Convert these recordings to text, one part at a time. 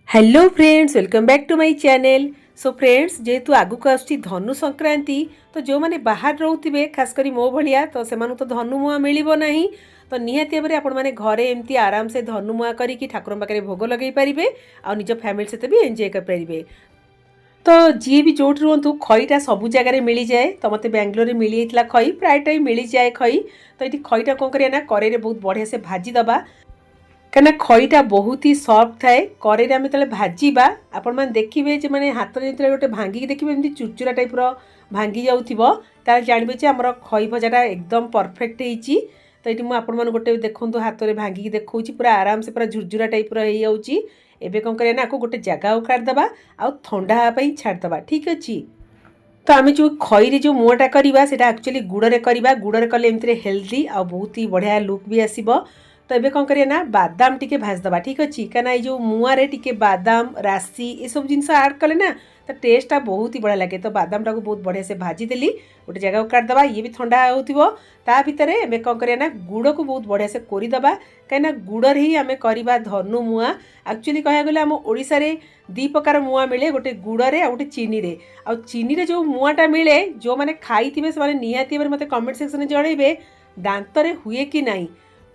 Hello friends, welcome back to my channel. So friends, जेहेतु आगुक आसुची धनु संक्रांति, तो जो मैंने बाहर रोते खास करी मो भलिया तो से तो धनु मुआ मिलिबो नहीं। तो निहाती भाव आपण मैंने घरे एमती आराम से धनु मुआ करी ठाकुर पाखे भोग लगे पारे आ निज फैमिली सहित भी एंजॉय कर पारे। तो जी भी जोट रुहतु खईटा सबू जगह मिल जाए। तो मत बेंगलोर मिल जाता खई, प्राय टाइम मिल जाए खई। तो ये खईटा कौन करा कड़े बहुत बढ़िया से भाजी दबा, कहीं खईटा बहुत ही सॉफ्ट थाए। कड़े आम जो भाजवा आपण मैंने देखिए जो मैंने हाथ में जो गोटे भांगिक देखिए एमती चुरचुरा टाइप भांगी जाऊँ जानवे आमर खई भजाटा एकदम परफेक्ट होती। तो ये मुझे गोटे देखूँ हाथ में भांगिक देखा पूरा आराम से पूरा झुरझुरा टाइप एबे कौन करना गोटे जगह काटदबा आ ठंडा हाँपाई छाड़दबा। ठीक अच्छे। तो आम जो खईरे जो मुआटा करवा सेटा एक्चुअली गुड़े करवा, गुड़े कले एमती हेल्दी आ बहुत ही बढ़िया लुक भी आसब। तो ये कौन करिए बादाम टिके भाजदबा। ठीक अच्छे, कहीं ये जो मुआरे टिके बादाम राशि ये सब जिन ऐड कले ना तो टेस्टा बहुत ही बढ़िया लगे। तो बादाम टाक बहुत बढ़िया से भाजीदेली, गोटे जगह काटदबा। ये भी ठंडा होता भितर एम कौन करिए गुड़ को बहुत बढ़िया से कोरीदबा, कहीं गुड़र ही आम करवा धनु मुआ। एक्चुअली कह गले आम ओडिशा रे दी प्रकार मुआ मिले, गोटे गुड़े आ गोटे चीनी रे। आ चीनी रे जो मुआटा मिले जो मैंने खाई से निहाती मत कमेंट सेक्शन में जनइबे दांतरे हुए कि नहीं,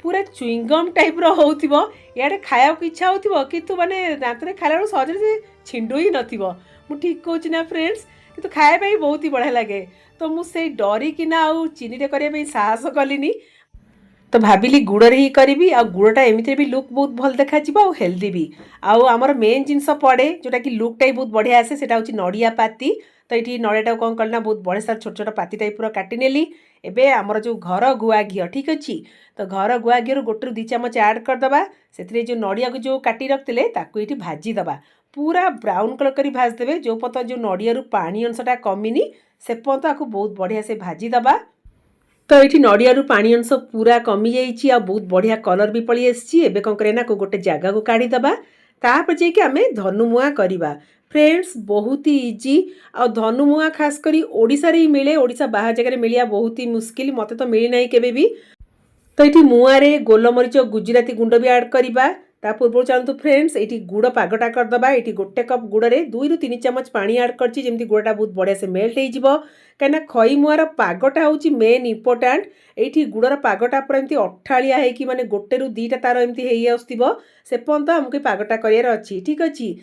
पूरा चुईंगम टाइप होतिबो। याडे खाया इच्छा होतिबो किंतु माने दांतरे खाला सहज से छिंडू ही नथिबो। मु ठीक कहूँ ना फ्रेंड्स, किंतु खाया बहुत ही बढ़िया लगे। तो मुझे डरिकी ना चीनी रे करने साहस कलिनी। तो भाविली गुड़े ही करी आ गुड़टा एमती भी लुक बहुत भल देखा और हेल्दी भी। आमर मेन जिनस पड़े जोटा कि लुकटा बहुत बढ़िया आसे सेटा हूँ नड़िया पाती। तो ये नड़िया कौन कलना बहुत बढ़िया सार छोट छोट पाती टाइप काटी नेली। एबे आमर जो घर गुआ घी, ठीक अच्छे, तो घर गुआ घी गोटे दी चामच ऐड करदबा। से जो नड़िया को जो काटी रखते ये भाजीदबा, पूरा ब्राउन कलर कर भाजदे। जो पत जो नड़िया पानी अंशटा कमिनी से पर्यंत आपको बहुत बढ़िया से भाजीदबा। तो ये नड़िया पानी अंश पूरा कमी जाइए आ बहुत बढ़िया कलर भी पड़ी आसी। कौन करना गोटे जगह को काढ़ीदबा, तापर जाकि आम धनुमुआ करवा। फ्रेंड्स बहुत ही इजी आ धनुमुआ खास करी ओडिशा रे ही मिले, ओडिशा बाहर जगह मिलिया बहुत ही मुस्किल, मत तो मिली ना केबे भी। तो ये मुआरे गोलमरीच गुजराती गुंड भी ऐड करवा। ता पूर्व चलतु फ्रेंड्स, ये गुड़ पागटा करदबा। ये गोटे कप गुड़े 2 ରୁ 3 ଚାମଚ पानी ऐड करमी गुड़टा बहुत बढ़िया से मेल्ट हो कहीं खई मुआर पागटा हूँ मेन इंपोर्टाट। ये गुड़र पागटा पूरा एमती अठाड़िया होगी माने गोटे ରୁ 2ଟା तार एमती आसो से पर्यंत आमको पागटा करार अच्छी। ठीक अच्छे।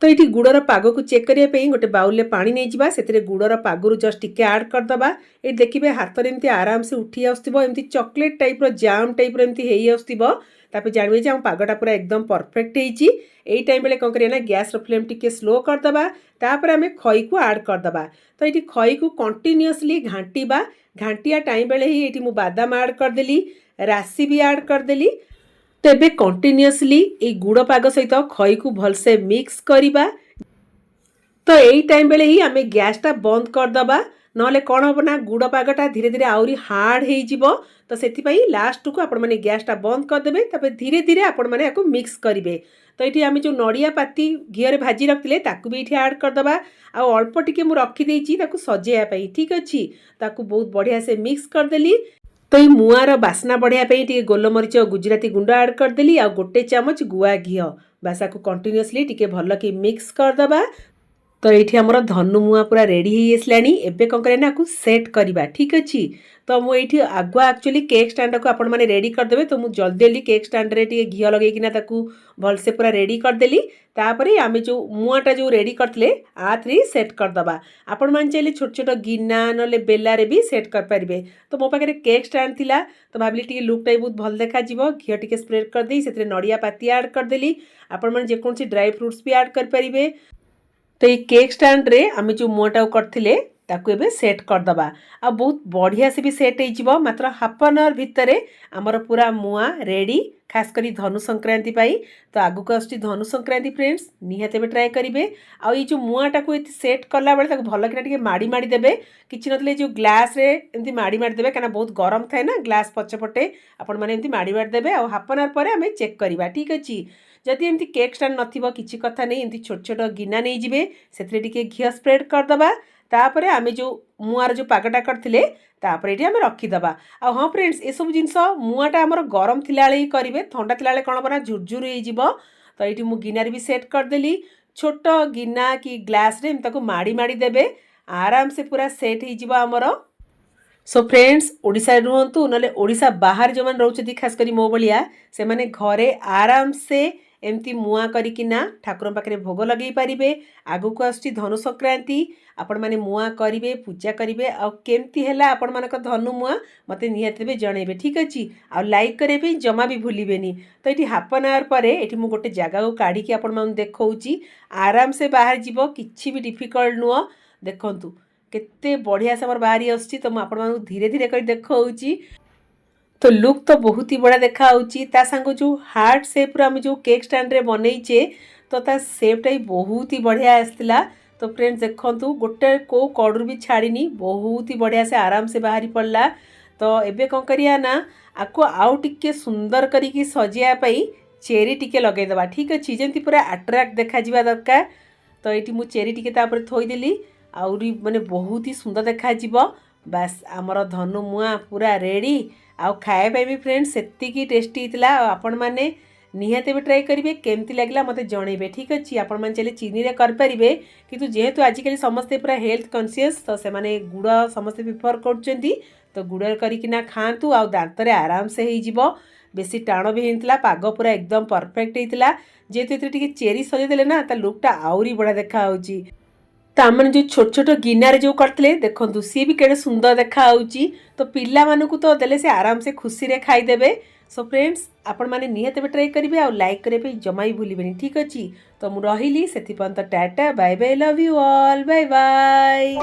तो ये गुड़र पाग को चेक करने गोटे बाउल पानी नहीं जावा, से गुड़र पागु जस्ट टिके ऐड करदबा। ये देखिए हाथ में एमती आराम से उठी आसती चॉकलेट टाइप जाम टाइप एमती आसो। तापर जानवे जे पागटा पूरा एकदम परफेक्ट यही टाइम बेले कौन करिए गैस फ्लेम टिके स्लो करदबा। तापर आम खई को ऐड करदबा। तो ये खई को कंटिन्यूअसली घांटा, घांटिया टाइम बेले ही ये मु बादाम ऐड करदेली, राशि भी ऐड करदेली। तो ये कंटिन्यूअसली ये गुड़ पाग सहित खई को भलसे मिक्स करवा। तो यही टाइम बेले ही आम गैसटा बंद करदबा, नले कौन हम ना गुड़ पागटा धीरे धीरे आहरी हार्ड हो। तो से लास्ट को आपण मैंने गैसटा बंद करदे, तापर धीरे धीरे आपण मैंने आपको मिक्स करेंगे। तो ये आम जो नड़िया पाती घी भाजी रखते ताकू भी ये ऐड करदबा। आ अल्प टिके मु रखीदे सजाइवाई। ठीक अच्छे, ताकू बहुत बढ़िया से मिक्स करदेली। तो ये मुआर बास्ना बढ़िया गोलमरीच गुजराती गुंड ऐड करदेली आ गोटे चामच गुआ घी। बास को कंटिन्यूअसली टिके भल कि मिक्स करदबा। तो ये आमर धनु मुआ पूरा रेडी हो आसलानी। एबे कौन करना सेट करवा। ठीक अच्छे। तो मुझे आगुआ एक्चुअली केक स्टैंड को आपण मैंने रेडी करदे। तो मुझे जल्दी जल्दी केक स्टैंड रे घी लगेकिना भलसे पूरा रेडी करदेली। तापर आम जो मुआटा जो रेडी करते आथरे सेट करदबा। आपण मैंने चाहिए छोट छोट गिना ना बेलारे भी सेट करेंगे। तो मो पाखे केक स्टैंड थिला, तो भाविली टी लुकटा बहुत भल देखा घी टी स्प्रेड करदे से नड़िया पाती ऐड करदेली। आपण मैंने जेकोसी ड्राई फ्रुट्स भी ऐड करेंगे। तो ये केक स्टैंड रे आम जो मुआटा करथिले ताकू एबे सेट करदबा। आ बहुत बढ़िया से भी सेट हो मात्र हाफ एन आवर भितर आमर पूरा मुआ रेडी, खास करी धनु संक्रांति पाई। तो आगु को आसुची धनु संक्रांति फ्रेंड्स, निहाते ट्राए करेंगे। आ ये जो मुआटा को सेट कला बेले भल कि माड़ी माड़ी देबे, किछि नथले जो ग्लास रे एमती माड़ी माड़ी देबे कना बहुत गरम थाए ना ग्लास पछपटे आपण माने एमती माड़ी माड़ी देबे। आ हाफ एन आवर पर आम चेक करवा। ठीक अच्छे। जदि एमती केक स्टैंड नथिबो किछि कथा नहीं, एमती छोट छोट गिना नहीं जिबे, सेथरे टिके घी स्प्रेड करदबा। तापर आम जो मुआर जो पागटा करथिले तापर ये आम रखीदबा। आ हाँ फ्रेंड्स, ये सब जिनस मुआटा आमर गरम थिला ही करेंगे, ठंडा थिला कौन बना झुरझुर हो। तो ये मु गिनार भी सेट करदेली छोट गिना कि ग्लास रे ताको माड़ी माड़ी देबे आराम से पूरा सेट हो आमर। सो फ्रेंड्स ओडिशा रुहतु ना ओडिशा बाहर जो मैंने रोचती खास करी मो भलिया से माने घरे आराम से एमती मुआ करिकिना ठाकुर पाखे भोग लगे पारे। आगु को आसुची धनु संक्रांति आपण माने मुआ करिवे पूजा करिवे आ केमती हैला आपण मानक धनु मुआ मते निहाती देबे जणेबे ठीक अछि। आ लाइक करे पे जमा भी भूलिबेनी। तो ये हाफ एन आवर पर ये मु गोटे जगह को काढ़ी की आपण माने देखौची आराम से बाहर जीवो किछि भी डिफिकल्ट नुह। देखंतु केते बढ़िया से हमर बाहरी आसुची तो मु आपण मानक धीरे धीरे कर देखौची। तो लुक तो बहुत ही बड़ा देखा ता सांग जो हार्ट सेप आम जो केक स्टैंड रे बनईचे तो ता सेपटा ही बहुत ही बढ़िया आसला। तो फ्रेंड्स देखंतु गोटे को कड़ू भी छाड़नी बहुत ही बढ़िया से आराम से बाहरी पड़ला। तो एबे कौन करिया ना आपको आउ टिके सुंदर करिकी सजिया पाई चेरी टिके लगेदेवा ठीक अच्छे जमी पूरा अट्राक्ट देखा दरकार। तो ये मु चेरी टिके तापर थोईदेली आउरी माने बहुत ही सुंदर देखा। बास आमर धनु मुआ पूरा रेडी आउ खाए भी फ्रेंड्स सेतिकी टेस्टी होता। आपण मैंने निहाते भी ट्राई करेंगे केमती लगला मते जणेबे ठीक अच्छे। आपण मैंने चले चीनी रे कर पारिबे किंतु जेहेतु आजिकल समस्ते पूरा हेल्थ कॉन्शियस तो से माने गुड़ समस्ते प्रिफर करछंती तो गुड़ करिकिना खातु आ दांत रे आराम से हो जिवो। बेसी टाण भी होता पाग पूरा एकदम परफेक्ट होता जेहेतु ये चेरी सजेदेले ना ता लुकटा आउरी बड़ा देखा होची। तो आम जो छोट छोट गिनार जो करते देखो सी भी केड़े सुंदर देखा तो पिला मानकु तो देले से आराम से खुशी रे खाईदेवे। सो फ्रेंड्स आपण माने निहाते ट्राई करेंगे आ लाइक करे जमा ही भूलिबेनी ठीक अच्छे। तो मु रहिली सेति पर्यंत tata bye bye love you all bye bye.